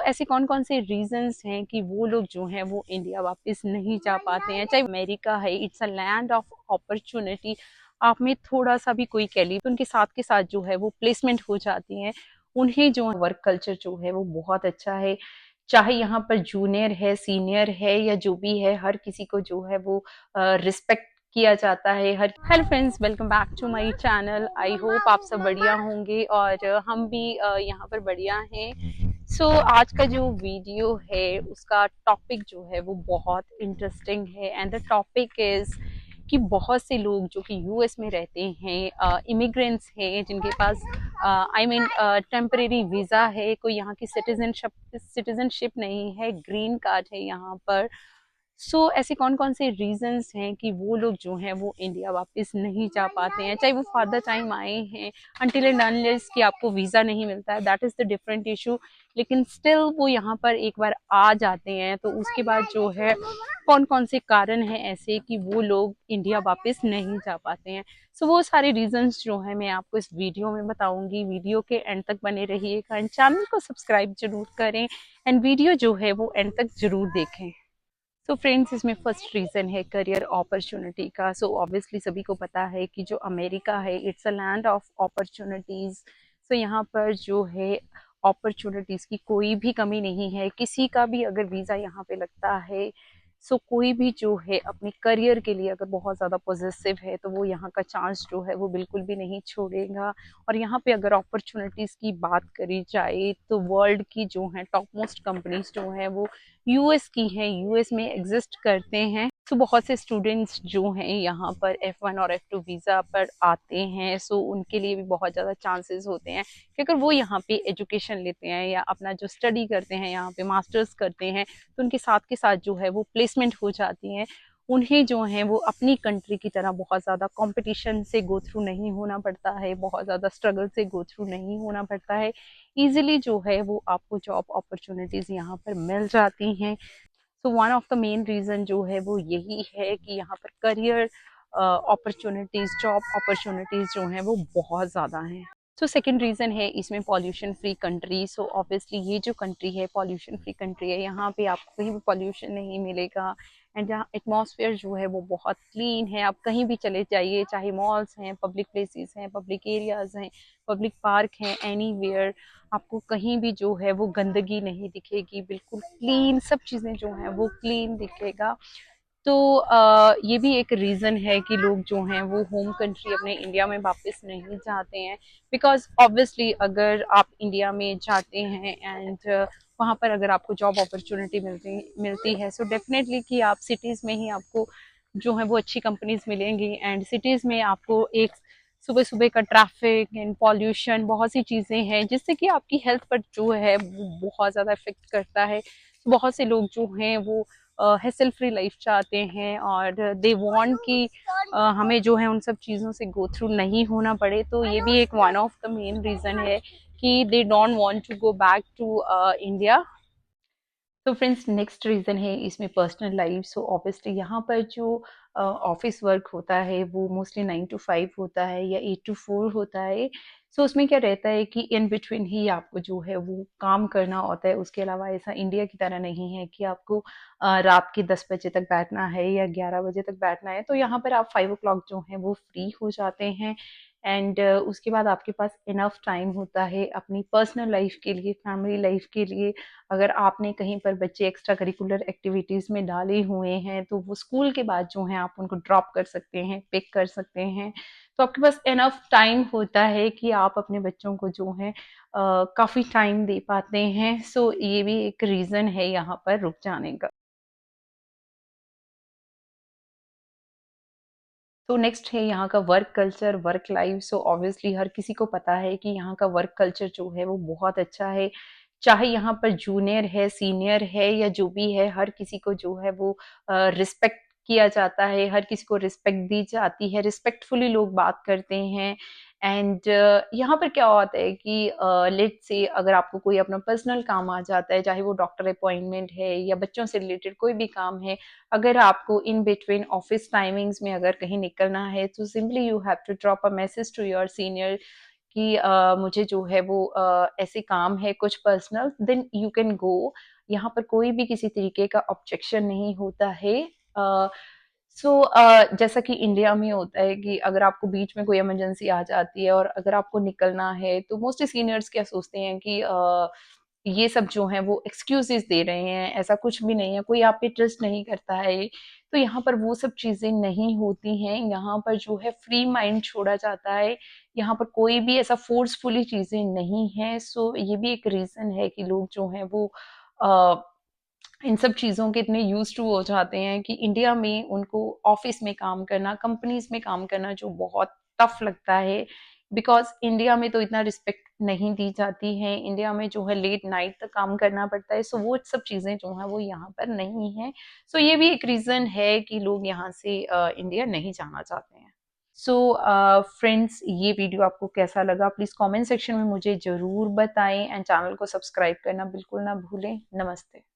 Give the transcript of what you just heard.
ऐसे कौन कौन से रीजंस हैं कि वो लोग जो हैं वो इंडिया वापस नहीं जा पाते हैं। चाहे अमेरिका है, it's a land of opportunity. आप में थोड़ा सा भी कोई कह लीजिए तो उनके साथ के साथ जो है वो प्लेसमेंट हो जाती हैं। उन्हें जो वर्क कल्चर जो है वो बहुत अच्छा है। चाहे यहाँ पर जूनियर है, सीनियर है या जो भी है, हर किसी को जो है वो रिस्पेक्ट किया जाता है। हर hello friends, welcome back to my channel. I hope आप सब बढ़िया होंगे और हम भी यहाँ पर बढ़िया हैं। आज का जो वीडियो है उसका टॉपिक जो है वो बहुत इंटरेस्टिंग है एंड द टॉपिक इज कि बहुत से लोग जो कि यूएस में रहते हैं, इमिग्रेंट्स हैं जिनके पास टेम्परेरी वीज़ा है, कोई यहाँ की सिटीजनशिप नहीं है, ग्रीन कार्ड है यहाँ पर। ऐसे कौन कौन से रीजंस हैं कि वो लोग जो हैं वो इंडिया वापस नहीं जा पाते हैं। चाहे वो फादर टाइम आए हैं, अनटिल एंड अनलेस कि आपको वीज़ा नहीं मिलता है, that is the different issue. लेकिन स्टिल वो यहाँ पर एक बार आ जाते हैं तो उसके बाद जो है कौन कौन से कारण हैं ऐसे कि वो लोग इंडिया वापस नहीं जा पाते हैं। वो सारे रीजंस जो है मैं आपको इस वीडियो में बताऊंगी। वीडियो के एंड तक बने रहिएगा एंड चैनल को सब्सक्राइब जरूर करें एंड वीडियो जो है वो एंड तक जरूर देखें। फ्रेंड्स, इसमें फर्स्ट रीज़न है करियर अपॉर्चुनिटी का। ऑब्वियसली सभी को पता है कि जो अमेरिका है it's a land of opportunities. यहाँ पर जो है अपॉर्चुनिटीज़ की कोई भी कमी नहीं है। किसी का भी अगर वीज़ा यहाँ पे लगता है, कोई भी जो है अपने करियर के लिए अगर बहुत ज़्यादा पॉजिटिव है तो वो यहाँ का चांस जो है वो बिल्कुल भी नहीं छोड़ेगा। और यहाँ पे अगर अपॉर्चुनिटीज़ की बात करी जाए तो वर्ल्ड की जो है टॉप मोस्ट कंपनीज जो है वो यूएस की हैं, यूएस में एग्जिस्ट करते हैं। बहुत से स्टूडेंट्स जो हैं यहाँ पर F1 और F2 वीज़ा पर आते हैं। उनके लिए भी बहुत ज़्यादा चांसेस होते हैं कि अगर वो यहाँ पे एजुकेशन लेते हैं या अपना जो स्टडी करते हैं, यहाँ पे मास्टर्स करते हैं, तो उनके साथ के साथ जो है वो प्लेसमेंट हो जाती हैं। उन्हें जो है वो अपनी कंट्री की तरह बहुत ज़्यादा कंपटीशन से गो थ्रू नहीं होना पड़ता है, बहुत ज़्यादा स्ट्रगल से गो थ्रू नहीं होना पड़ता है। ईजिली जो है वो आपको जॉब अपॉर्चुनिटीज़ यहाँ पर मिल जाती हैं। One of the main reason जो है वो यही है कि यहाँ पर करियर अपॉर्चुनिटीज़, जॉब अपॉर्चुनिटीज़ जो हैं वो बहुत ज़्यादा हैं। सेकेंड रीज़न है इसमें पॉल्यूशन फ्री कंट्री। ऑब्वियसली ये जो कंट्री है पॉल्यूशन फ्री कंट्री है। यहाँ पे आपको कहीं भी पॉल्यूशन नहीं मिलेगा एंड जहाँ एटमॉस्फेयर जो है वो बहुत क्लीन है। आप कहीं भी चले जाइए, चाहे मॉल्स हैं, पब्लिक प्लेसेस हैं, पब्लिक एरियाज़ हैं, पब्लिक पार्क हैं, एनीवेयर, आपको कहीं भी जो है वो गंदगी नहीं दिखेगी। बिल्कुल क्लीन सब चीज़ें जो हैं वो क्लीन दिखेगा। ये भी एक रीज़न है कि लोग जो हैं वो होम कंट्री अपने इंडिया में वापस नहीं जाते हैं। बिकॉज ऑब्वियसली अगर आप इंडिया में जाते हैं एंड वहाँ पर अगर आपको जॉब अपॉर्चुनिटी मिलती है, डेफिनेटली कि आप सिटीज़ में ही आपको जो है वो अच्छी कंपनीज मिलेंगी। एंड सिटीज़ में आपको एक सुबह सुबह का ट्रैफिक एंड पॉल्यूशन, बहुत सी चीज़ें हैं जिससे कि आपकी हेल्थ पर जो है वो बहुत ज़्यादा इफेक्ट करता है। बहुत से लोग जो हैं वो हेसल फ्री लाइफ चाहते हैं और दे वांट कि हमें जो है उन सब चीज़ों से गो थ्रू नहीं होना पड़े। ये भी एक one of the main reason है कि they don't want to go back to India. Friends, next reason है इसमें पर्सनल लाइफ। ऑब्वियसली यहाँ पर जो ऑफिस वर्क होता है वो मोस्टली 9 to 5 होता है या 8 to 4 होता है। उसमें क्या रहता है कि इन बिटवीन ही आपको जो है वो काम करना होता है। उसके अलावा ऐसा इंडिया की तरह नहीं है कि आपको रात के 10 बजे तक बैठना है या 11 बजे तक बैठना है। यहाँ पर आप 5 o'clock जो है वो फ्री हो जाते हैं एंड उसके बाद आपके पास इनफ टाइम होता है अपनी पर्सनल लाइफ के लिए, फैमिली लाइफ के लिए। अगर आपने कहीं पर बच्चे एक्स्ट्रा करिकुलर एक्टिविटीज़ में डाले हुए हैं तो वो स्कूल के बाद जो है आप उनको ड्रॉप कर सकते हैं, पिक कर सकते हैं। आपके पास इनफ टाइम होता है कि आप अपने बच्चों को जो है काफ़ी टाइम दे पाते हैं। ये भी एक रीज़न है यहाँ पर रुक जाने का। नेक्स्ट है यहाँ का work culture, work life. Obviously हर किसी को पता है कि यहाँ का वर्क कल्चर जो है वो बहुत अच्छा है। चाहे यहाँ पर जूनियर है, सीनियर है या जो भी है, हर किसी को जो है वो रिस्पेक्ट किया जाता है, हर किसी को रिस्पेक्ट दी जाती है, रिस्पेक्टफुली लोग बात करते हैं। एंड यहाँ पर क्या होता है कि लेट्स से अगर आपको कोई अपना पर्सनल काम आ जाता है, चाहे वो डॉक्टर अपॉइंटमेंट है या बच्चों से रिलेटेड कोई भी काम है, अगर आपको इन बिटवीन ऑफिस टाइमिंग्स में अगर कहीं निकलना है तो simply you have to drop a message to your senior कि मुझे जो है वो ऐसे काम है कुछ personal, then you can go. यहाँ पर कोई भी किसी तरीके का ऑब्जेक्शन नहीं होता है। जैसा कि इंडिया में होता है कि अगर आपको बीच में कोई इमरजेंसी आ जाती है और अगर आपको निकलना है, तो मोस्टली सीनियर्स क्या सोचते हैं कि ये सब जो है वो एक्सक्यूजेस दे रहे हैं, ऐसा कुछ भी नहीं है, कोई आप पे ट्रस्ट नहीं करता है। तो यहाँ पर वो सब चीज़ें नहीं होती हैं, यहाँ पर जो है फ्री माइंड छोड़ा जाता है, यहाँ पर कोई भी ऐसा फोर्सफुली चीज़ें नहीं है। सो ये भी एक रीज़न है कि लोग जो हैं वो अ, इन सब चीज़ों के इतने यूज़ टू हो जाते हैं कि इंडिया में उनको ऑफिस में काम करना, कंपनीज में काम करना जो बहुत टफ लगता है। बिकॉज इंडिया में तो इतना रिस्पेक्ट नहीं दी जाती है, इंडिया में जो है लेट नाइट तक काम करना पड़ता है। सो वो सब चीज़ें जो हैं वो यहाँ पर नहीं है। सो ये भी एक रीज़न है कि लोग यहाँ से इंडिया नहीं जाना चाहते हैं। सो फ्रेंड्स, ये वीडियो आपको कैसा लगा प्लीज़ कमेंट सेक्शन में मुझे ज़रूर बताएं, एंड चैनल को सब्सक्राइब करना बिल्कुल ना भूलें। नमस्ते।